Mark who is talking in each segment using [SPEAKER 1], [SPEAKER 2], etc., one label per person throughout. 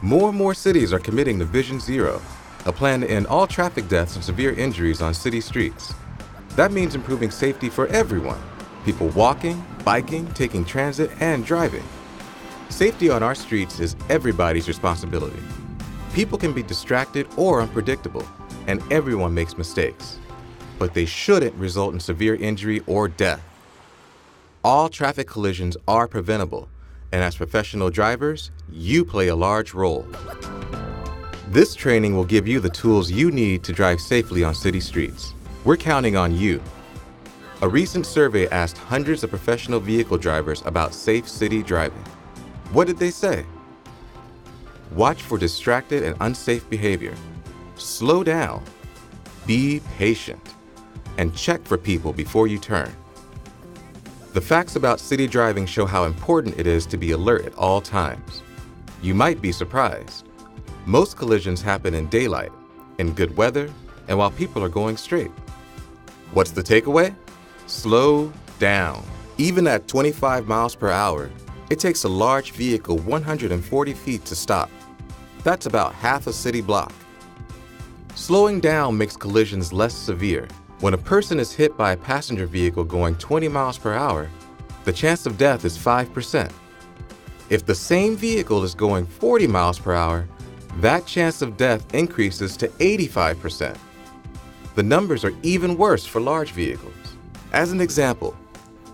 [SPEAKER 1] More and more cities are committing to Vision Zero, a plan to end all traffic deaths and severe injuries on city streets. That means improving safety for everyone, people walking, biking, taking transit, and driving. Safety on our streets is everybody's responsibility. People can be distracted or unpredictable, and everyone makes mistakes. But they shouldn't result in severe injury or death. All traffic collisions are preventable, and as professional drivers, you play a large role. This training will give you the tools you need to drive safely on city streets. We're counting on you. A recent survey asked hundreds of professional vehicle drivers about safe city driving. What did they say? Watch for distracted and unsafe behavior. Slow down. Be patient. And check for people before you turn. The facts about city driving show how important it is to be alert at all times. You might be surprised. Most collisions happen in daylight, in good weather, and while people are going straight. What's the takeaway? Slow down. Even at 25 miles per hour, it takes a large vehicle 140 feet to stop. That's about half a city block. Slowing down makes collisions less severe. When a person is hit by a passenger vehicle going 20 miles per hour, the chance of death is 5%. If the same vehicle is going 40 miles per hour, that chance of death increases to 85%. The numbers are even worse for large vehicles. As an example,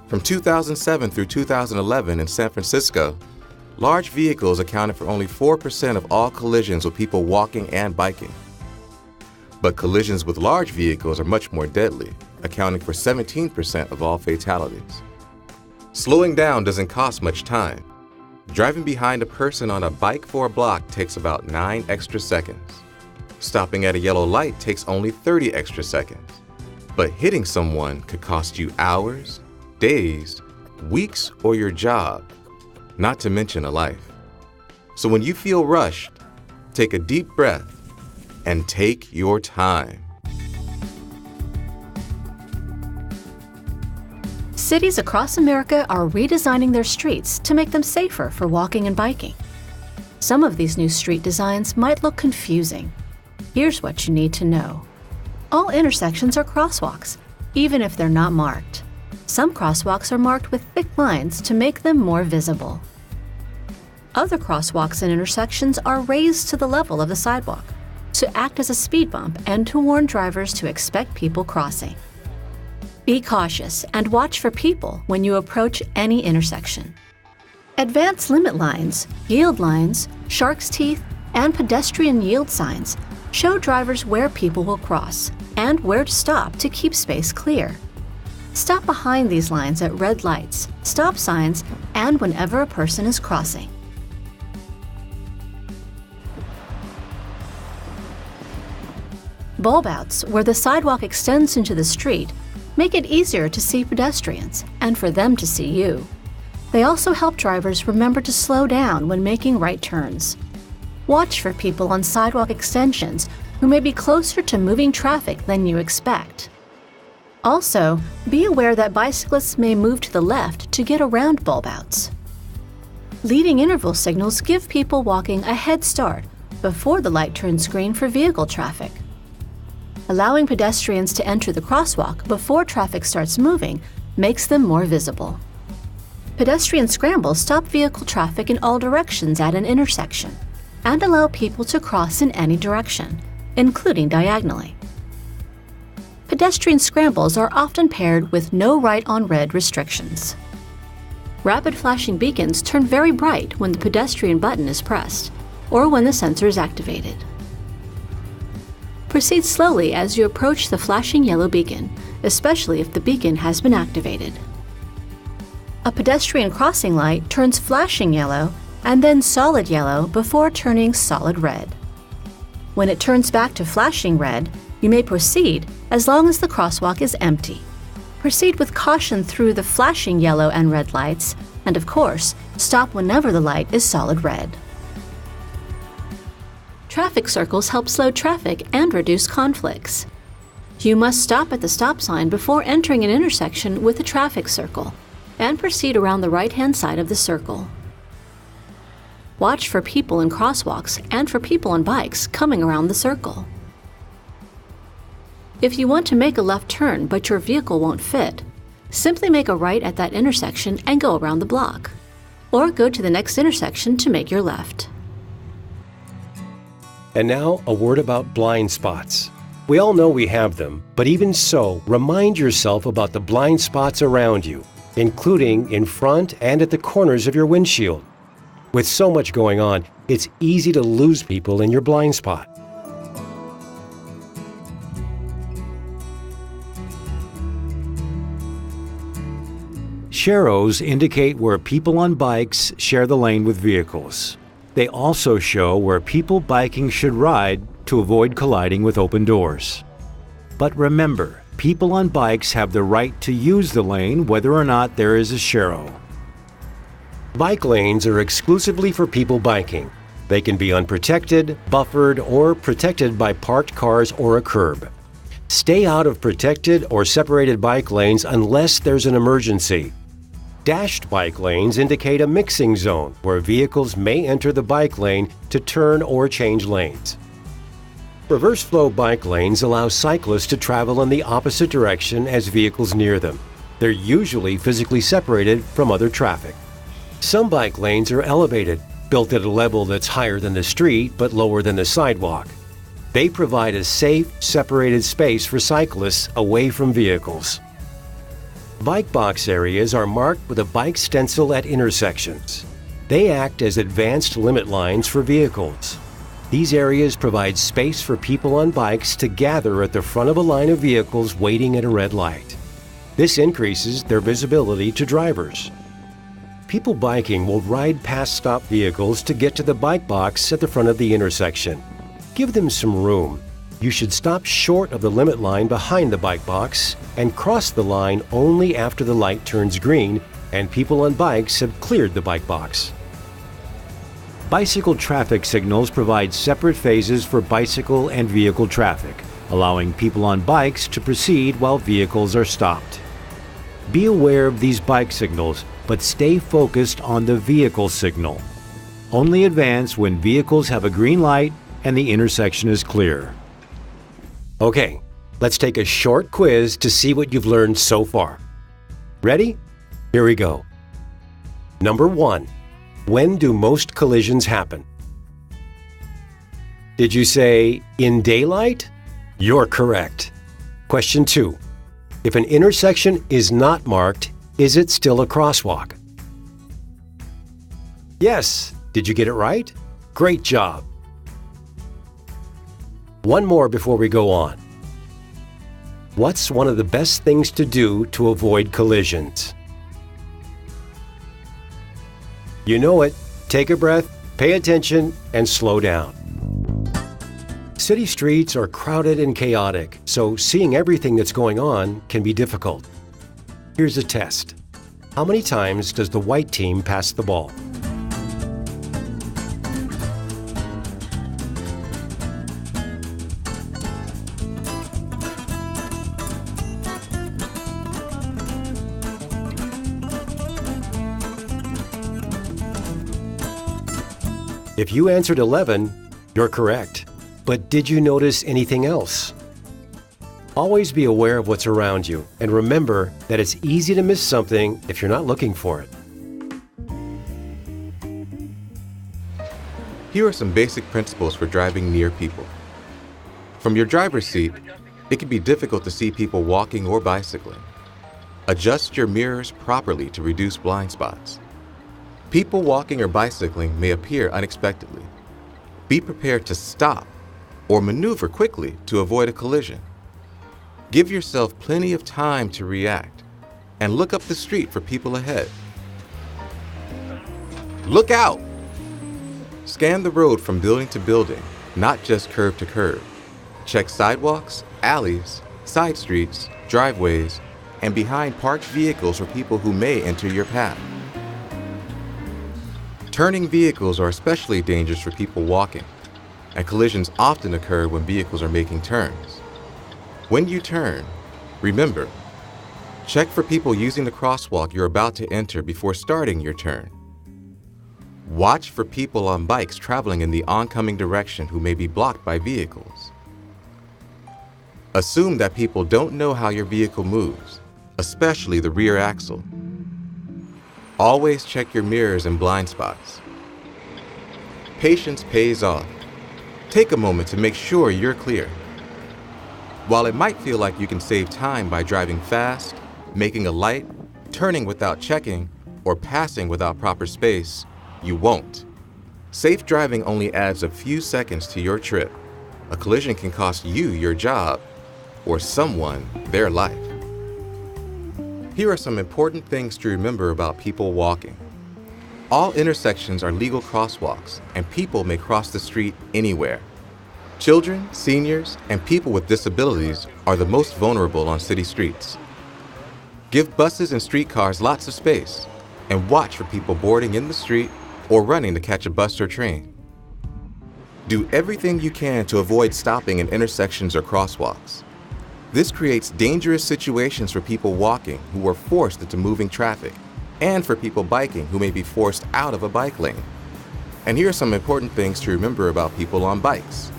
[SPEAKER 1] from 2007 through 2011 in San Francisco, large vehicles accounted for only 4% of all collisions with people walking and biking. But collisions with large vehicles are much more deadly, accounting for 17% of all fatalities. Slowing down doesn't cost much time. Driving behind a person on a bike for a block takes about 9 extra seconds. Stopping at a yellow light takes only 30 extra seconds. But hitting someone could cost you hours, days, weeks, or your job, not to mention a life. So when you feel rushed, take a deep breath and take your time.
[SPEAKER 2] Cities across America are redesigning their streets to make them safer for walking and biking. Some of these new street designs might look confusing. Here's what you need to know. All intersections are crosswalks, even if they're not marked. Some crosswalks are marked with thick lines to make them more visible. Other crosswalks and intersections are raised to the level of the sidewalk to act as a speed bump and to warn drivers to expect people crossing. Be cautious and watch for people when you approach any intersection. Advanced limit lines, yield lines, shark's teeth, and pedestrian yield signs show drivers where people will cross and where to stop to keep space clear. Stop behind these lines at red lights, stop signs, and whenever a person is crossing. Bulb outs, where the sidewalk extends into the street, make it easier to see pedestrians and for them to see you. They also help drivers remember to slow down when making right turns. Watch for people on sidewalk extensions who may be closer to moving traffic than you expect. Also, be aware that bicyclists may move to the left to get around bulb outs. Leading interval signals give people walking a head start before the light turns green for vehicle traffic. Allowing pedestrians to enter the crosswalk before traffic starts moving makes them more visible. Pedestrian scrambles stop vehicle traffic in all directions at an intersection and allow people to cross in any direction, including diagonally. Pedestrian scrambles are often paired with no right on red restrictions. Rapid flashing beacons turn very bright when the pedestrian button is pressed or when the sensor is activated. Proceed slowly as you approach the flashing yellow beacon, especially if the beacon has been activated. A pedestrian crossing light turns flashing yellow and then solid yellow before turning solid red. When it turns back to flashing red, you may proceed as long as the crosswalk is empty. Proceed with caution through the flashing yellow and red lights, and of course, stop whenever the light is solid red. Traffic circles help slow traffic and reduce conflicts. You must stop at the stop sign before entering an intersection with a traffic circle and proceed around the right-hand side of the circle. Watch for people in crosswalks and for people on bikes coming around the circle. If you want to make a left turn but your vehicle won't fit, simply make a right at that intersection and go around the block. Or go to the next intersection to make your left.
[SPEAKER 3] And now, a word about blind spots. We all know we have them, but even so, remind yourself about the blind spots around you, including in front and at the corners of your windshield. With so much going on, it's easy to lose people in your blind spot.
[SPEAKER 4] Sharrows indicate where people on bikes share the lane with vehicles. They also show where people biking should ride to avoid colliding with open doors. But remember, people on bikes have the right to use the lane whether or not there is a sharrow.
[SPEAKER 3] Bike lanes are exclusively for people biking. They can be unprotected, buffered, or protected by parked cars or a curb. Stay out of protected or separated bike lanes unless there's an emergency. Dashed bike lanes indicate a mixing zone where vehicles may enter the bike lane to turn or change lanes. Reverse flow bike lanes allow cyclists to travel in the opposite direction as vehicles near them. They're usually physically separated from other traffic. Some bike lanes are elevated, built at a level that's higher than the street but lower than the sidewalk. They provide a safe, separated space for cyclists away from vehicles. Bike box areas are marked with a bike stencil at intersections. They act as advanced limit lines for vehicles. These areas provide space for people on bikes to gather at the front of a line of vehicles waiting at a red light. This increases their visibility to drivers. People biking will ride past stopped vehicles to get to the bike box at the front of the intersection. Give them some room. You should stop short of the limit line behind the bike box and cross the line only after the light turns green and people on bikes have cleared the bike box.
[SPEAKER 4] Bicycle traffic signals provide separate phases for bicycle and vehicle traffic, allowing people on bikes to proceed while vehicles are stopped. Be aware of these bike signals, but stay focused on the vehicle signal. Only advance when vehicles have a green light and the intersection is clear.
[SPEAKER 3] Okay, let's take a short quiz to see what you've learned so far. Ready? Here we go. Number 1. When do most collisions happen? Did you say in daylight? You're correct. Question 2. If an intersection is not marked, is it still a crosswalk? Yes. Did you get it right? Great job. One more before we go on. What's one of the best things to do to avoid collisions? You know it. Take a breath, pay attention, and slow down. City streets are crowded and chaotic, so seeing everything that's going on can be difficult. Here's a test. How many times does the white team pass the ball? If you answered 11, you're correct. But did you notice anything else? Always be aware of what's around you, and remember that it's easy to miss something if you're not looking for it.
[SPEAKER 1] Here are some basic principles for driving near people. From your driver's seat, it can be difficult to see people walking or bicycling. Adjust your mirrors properly to reduce blind spots. People walking or bicycling may appear unexpectedly. Be prepared to stop or maneuver quickly to avoid a collision. Give yourself plenty of time to react and look up the street for people ahead. Look out! Scan the road from building to building, not just curb to curb. Check sidewalks, alleys, side streets, driveways, and behind parked vehicles for people who may enter your path. Turning vehicles are especially dangerous for people walking, and collisions often occur when vehicles are making turns. When you turn, remember, check for people using the crosswalk you're about to enter before starting your turn. Watch for people on bikes traveling in the oncoming direction who may be blocked by vehicles. Assume that people don't know how your vehicle moves, especially the rear axle. Always check your mirrors and blind spots. Patience pays off. Take a moment to make sure you're clear. While it might feel like you can save time by driving fast, making a light, turning without checking, or passing without proper space, you won't. Safe driving only adds a few seconds to your trip. A collision can cost you your job or someone their life. Here are some important things to remember about people walking. All intersections are legal crosswalks, and people may cross the street anywhere. Children, seniors, and people with disabilities are the most vulnerable on city streets. Give buses and streetcars lots of space, and watch for people boarding in the street or running to catch a bus or train. Do everything you can to avoid stopping in intersections or crosswalks. This creates dangerous situations for people walking who are forced into moving traffic, and for people biking who may be forced out of a bike lane. And here are some important things to remember about people on bikes.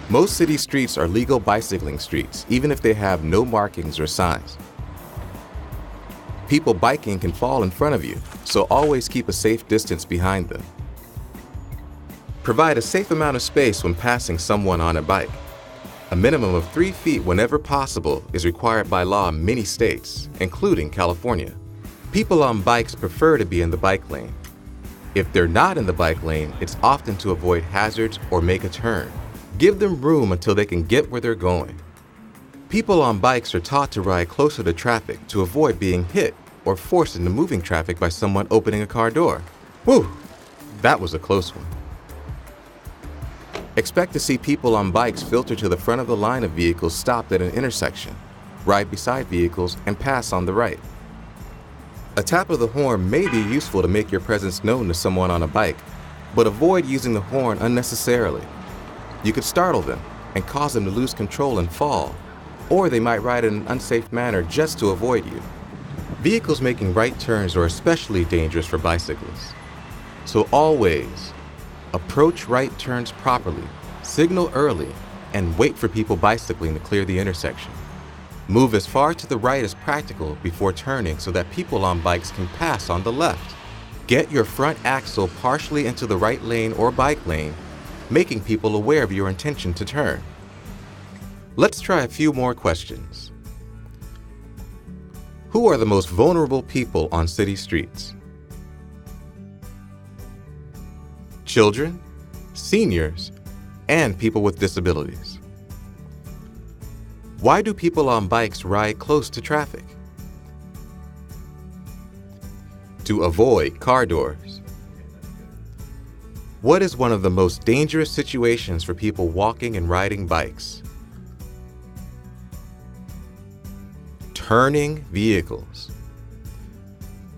[SPEAKER 1] Most city streets are legal bicycling streets, even if they have no markings or signs. People biking can fall in front of you, so always keep a safe distance behind them. Provide a safe amount of space when passing someone on a bike. A minimum of 3 feet whenever possible is required by law in many states, including California. People on bikes prefer to be in the bike lane. If they're not in the bike lane, it's often to avoid hazards or make a turn. Give them room until they can get where they're going. People on bikes are taught to ride closer to traffic to avoid being hit or forced into moving traffic by someone opening a car door. Whew, that was a close one. Expect to see people on bikes filter to the front of the line of vehicles stopped at an intersection, ride beside vehicles, and pass on the right. A tap of the horn may be useful to make your presence known to someone on a bike, but avoid using the horn unnecessarily. You could startle them and cause them to lose control and fall, or they might ride in an unsafe manner just to avoid you. Vehicles making right turns are especially dangerous for bicyclists. So always approach right turns properly, signal early, and wait for people bicycling to clear the intersection. Move as far to the right as practical before turning so that people on bikes can pass on the left. Get your front axle partially into the right lane or bike lane, making people aware of your intention to turn. Let's try a few more questions. Who are the most vulnerable people on city streets? Children, seniors, and people with disabilities. Why do people on bikes ride close to traffic? To avoid car doors. What is one of the most dangerous situations for people walking and riding bikes? Turning vehicles.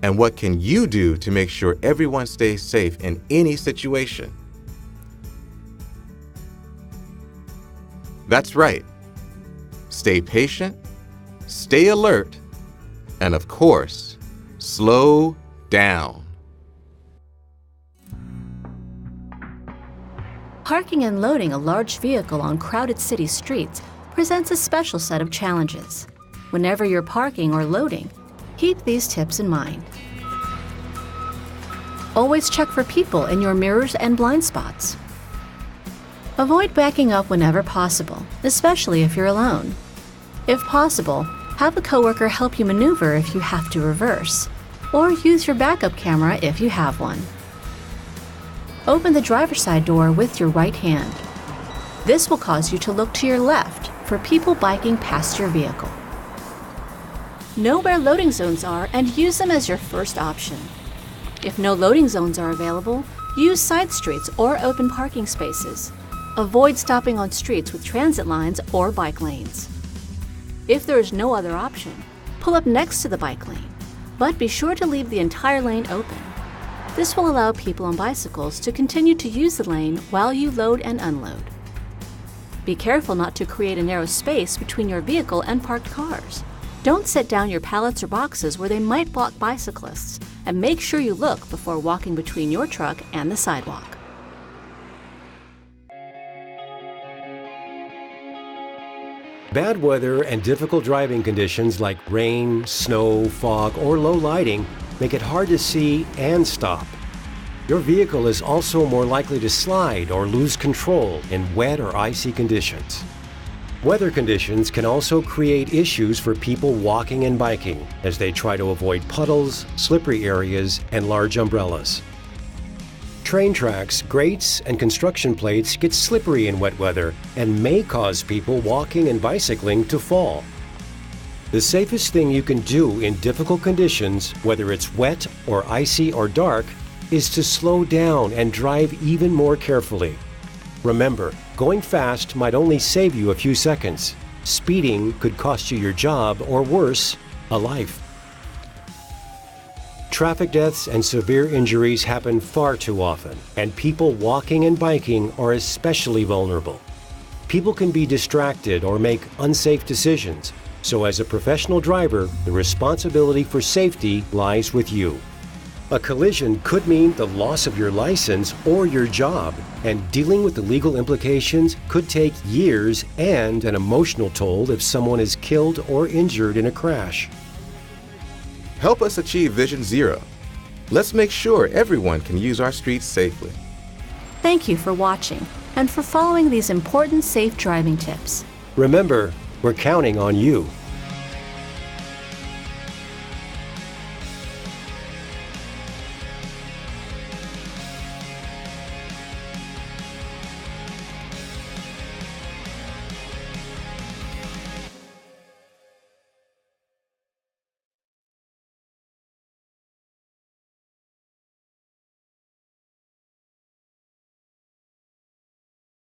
[SPEAKER 1] And what can you do to make sure everyone stays safe in any situation? That's right. Stay patient, stay alert, and of course, slow down.
[SPEAKER 2] Parking and loading a large vehicle on crowded city streets presents a special set of challenges. Whenever you're parking or loading, keep these tips in mind. Always check for people in your mirrors and blind spots. Avoid backing up whenever possible, especially if you're alone. If possible, have a coworker help you maneuver if you have to reverse, or use your backup camera if you have one. Open the driver's side door with your right hand. This will cause you to look to your left for people biking past your vehicle. Know where loading zones are and use them as your first option. If no loading zones are available, use side streets or open parking spaces. Avoid stopping on streets with transit lines or bike lanes. If there is no other option, pull up next to the bike lane, but be sure to leave the entire lane open. This will allow people on bicycles to continue to use the lane while you load and unload. Be careful not to create a narrow space between your vehicle and parked cars. Don't set down your pallets or boxes where they might block bicyclists, and make sure you look before walking between your truck and the sidewalk.
[SPEAKER 3] Bad weather and difficult driving conditions like rain, snow, fog, or low lighting make it hard to see and stop. Your vehicle is also more likely to slide or lose control in wet or icy conditions. Weather conditions can also create issues for people walking and biking as they try to avoid puddles, slippery areas, and large umbrellas. Train tracks, grates, and construction plates get slippery in wet weather and may cause people walking and bicycling to fall. The safest thing you can do in difficult conditions, whether it's wet or icy or dark, is to slow down and drive even more carefully. Remember, going fast might only save you a few seconds. Speeding could cost you your job or worse, a life. Traffic deaths and severe injuries happen far too often, and people walking and biking are especially vulnerable. People can be distracted or make unsafe decisions, so as a professional driver, the responsibility for safety lies with you. A collision could mean the loss of your license or your job, and dealing with the legal implications could take years and an emotional toll if someone is killed or injured in a crash.
[SPEAKER 1] Help us achieve Vision Zero. Let's make sure everyone can use our streets safely.
[SPEAKER 2] Thank you for watching and for following these important safe driving tips.
[SPEAKER 3] Remember, we're counting on you.